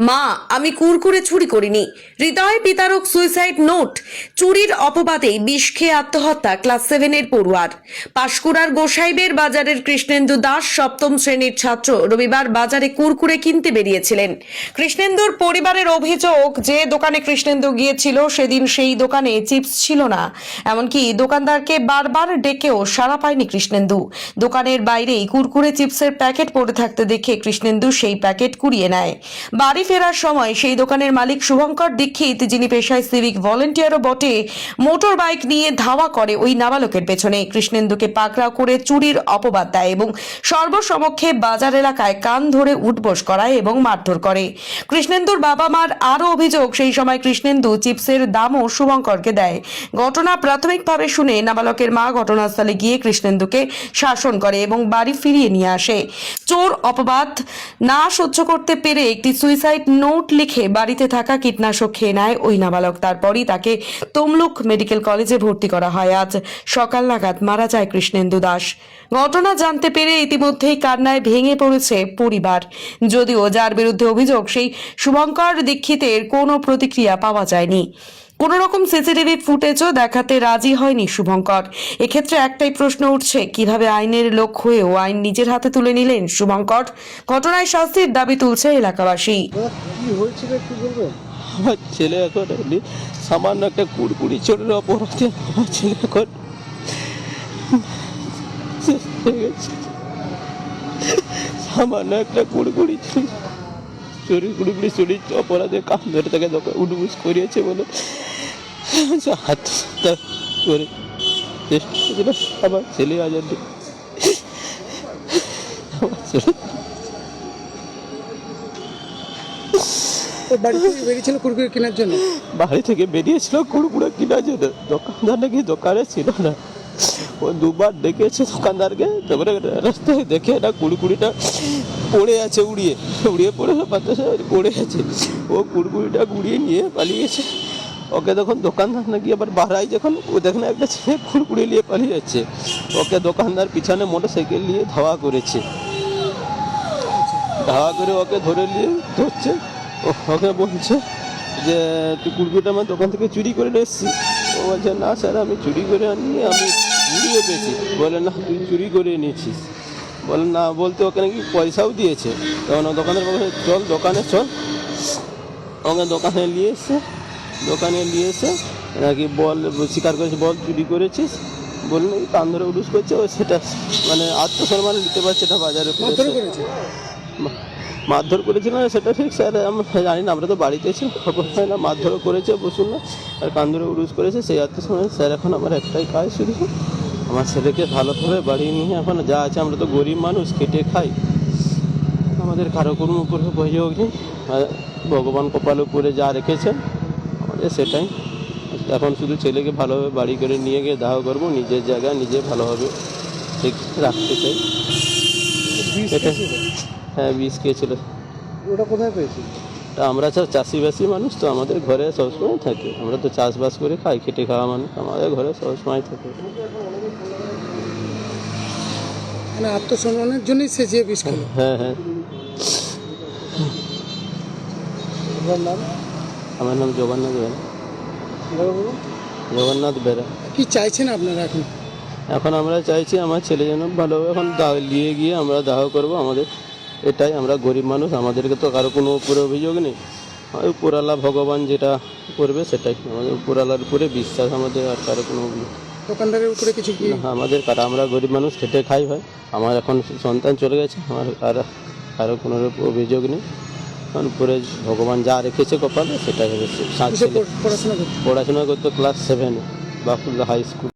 মা, আমি কুরকুরে চুরি করিনি। হৃদয় বিতারক সুইসাইড নোট। চুরির অপবাদে বিষ খেয়ে আত্মহত্যা ক্লাস 7-এর পড়ুয়ার। পাঁশকুড়ার গোসাইবের বাজারের কৃষ্ণেন্দু দাস 7ম শ্রেণীর ছাত্র রবিবার বাজারে কুরকুরে কিনতে বেরিয়েছিলেন। কৃষ্ণেন্দুর পরিবারের অভিযোগ যে দোকানে কৃষ্ণেন্দু গিয়েছিল সেদিন সেই দোকানে চিপস ছিল না। এমনকি দোকানদারকে বারবার ডেকেও সাড়া পায়নি কৃষ্ণেন্দু। দোকানের বাইরেই কুরকুরে চিপসের প্যাকেট পড়ে থাকতে দেখে কৃষ্ণেন্দু সেই প্যাকেট কুড়িয়ে নেয়। বাড়ি ফেরার সময় সেই দোকানের মালিক শুভঙ্কর দীক্ষিত, যিনি পেশায় সিভিক ভলেন্টিয়ারও বটে, মোটর বাইক নিয়ে ধাওয়া করে ওই নাবালকের পেছনে। কৃষ্ণেন্দুকে পাকড়াও করে চুরির অপবাদ দেয় এবং সর্বসমক্ষে বাজার এলাকায় কান ধরে উঠবোস করায় এবং মারধর করে। কৃষ্ণেন্দুর বাবা মার আরও অভিযোগ, সেই সময় কৃষ্ণেন্দু চিপসের দামও শুভঙ্করকে দেয়। ঘটনা প্রাথমিকভাবে শুনে নাবালকের মা ঘটনাস্থলে গিয়ে কৃষ্ণেন্দুকে শাসন করে এবং বাড়ি ফিরিয়ে নিয়ে আসে। চোর অপবাদ না সহ্য করতে পেরে একটি সুইসাইড নোট লিখে বাড়িতে থাকা কীটনাশক খেয়ে নেয় ওই নাবালক। তারপরই তাকে তমলুক মেডিকেল কলেজে ভর্তি করা হয়। আজ সকাল নাগাদ মারা যায় কৃষ্ণেন্দু দাস। ঘটনা জানতে পেরে ইতিমধ্যেই কান্নায় ভেঙে পড়েছে পরিবার। যদিও যার বিরুদ্ধে অভিযোগ সেই শুভঙ্কর দীক্ষিতের কোনো প্রতিক্রিয়া পাওয়া যায়নি। কোন রকম সিসিটিভি ফুটেজও দেখাতে রাজি হয়নি শুভঙ্কর। এক্ষেত্রে একটাই প্রশ্ন উঠছে, কিভাবে আইনের লোক হয়েও আইন নিজের হাতে তুলে নিলেন শুভঙ্কর? ঘটনায় শাস্তির দাবি তুলছে এলাকাবাসী। কি হয়েছিল একটু বলবেন? আমার ছেলে এখন সামান্য একটা কুড়কুড়ি চোরের অপরাধে আমার ছেলে এখন শেষ হয়ে গেছে। সামান্য একটা কুড়কুড়ি চুরির অপরাধে কান ধরে তাকে উঠবুস করিয়েছে বলে আত্মহত্যা করে চেষ্টা করেছিল আমার ছেলে। আজ আমার ছেলে বাড়ি থেকে বেরিয়েছিল কুরকুরে কেনার জন্য। বাড়ি থেকে বেরিয়েছিল কুড়কুড়ে কেনার জন্য। দোকানদার নাকি দোকানে ছিল না। ও দুবার ডেকেছে দোকানদারকে, তারপরে রাস্তায় দেখে না কুড়কুড়িটা পড়ে আছে, উড়িয়ে পড়ে বাতাসে পড়ে আছে। ও কুড়কুড়িটা গুড়িয়ে নিয়ে পালিয়ে গেছে। ওকে তখন দোকানদার নাকি আবার বাড়াই, যখন ও দেখে একটা ছেলে কুড়কুড়ি নিয়ে পালিয়ে যাচ্ছে, ওকে দোকানদার পিছনে মোটর সাইকেল নিয়ে ধাওয়া করেছে। ধাওয়া করে ওকে ধরে নিয়ে ধরছে। ওকে বলছে যে তুই কুড়কুড়িটা আমার দোকান থেকে চুরি করে নিয়ে এসেছি। ও বলছে না স্যার, আমি চুরি করে আনিনি, আমি ঘুরিয়ে পেয়েছি। বলে না, তুই চুরি করে নিয়েছিস। বলে না, বলতে ওকে নাকি পয়সাও দিয়েছে। তখন দোকানের বলে চল দোকানে চল। ওকে দোকানে নিয়ে এসে নাকি বল স্বীকার করেছে, বল চুরি করেছিস বলে নাকি কান ধরে উডুস করছে। ও সেটা মানে আত্মসম্মান নিতে পারছে না। বাজারে মারধর করেছিল না সেটা ঠিক স্যার আমরা জানি না, আমরা তো বাড়িতে ছিল, খবর হয় না। মারধরও করেছে বসুন না, আর কান ধরে উডুস করেছে সেই আত্মসম্মান। স্যার এখন আমার একটাই কাজ, শুধু আমার ছেলেকে ভালোভাবে বাড়ি নিয়ে, এখন যা আছে আমরা তো গরিব মানুষ, খেটে খাই, আমাদের কারো কোনো উপরে অভিযোগ নেই। ভগবান কপাল উপরে যা রেখেছেন আমাদের সেটাই। এখন শুধু ছেলেকে ভালোভাবে বাড়ি করে নিয়ে গিয়ে দাহ করবো, নিজের জায়গায় নিজে ভালোভাবে ঠিক রাখতে চাই। হ্যাঁ, বিষ খেয়েছিল। ওটা কোথায় পেয়েছি? আমরা চাষিবাসী মানুষ তো, আমাদের ঘরে সবসময় থাকে। আমরা তো চাষবাস করে খাই, খেটে খাওয়া মানুষ, আমাদের ঘরে সবসময় থাকে। মানে আত্মসম্মানের জন্যই সে যে বিষ খেলো। হ্যাঁ হ্যাঁ। আপনার নাম? আমার নাম জগন্নাথ বেরা। জগন্নাথ বেরা। কি চাইছেন আপনারা এখন? এখন আমরা চাইছি আমার ছেলে যেন ভালোভাবে এখন নিয়ে গিয়ে আমরা দাহ করবো। আমাদের এটাই, আমরা গরিব মানুষ, আমাদেরকে তো কারো কোনো উপরে অভিযোগ নেই। উপরালা ভগবান যেটা করবে সেটাই, আমাদের উপরালার উপরে বিশ্বাস আমাদের, আর কারো কোনো অভিযোগ। দোকানদারের উপরে কিছু কি? আমাদের আমরা গরিব মানুষ, খেটে খাই ভাই। আমার এখন সন্তান চলে গেছে, আমার কারো কোনো অভিযোগ নেই। কারণ উপরে ভগবান যা রেখেছে কপালে সেটাই হবে। পড়াশোনা পড়াশোনা করতো ক্লাস 7 বাকুল্লা হাই স্কুল।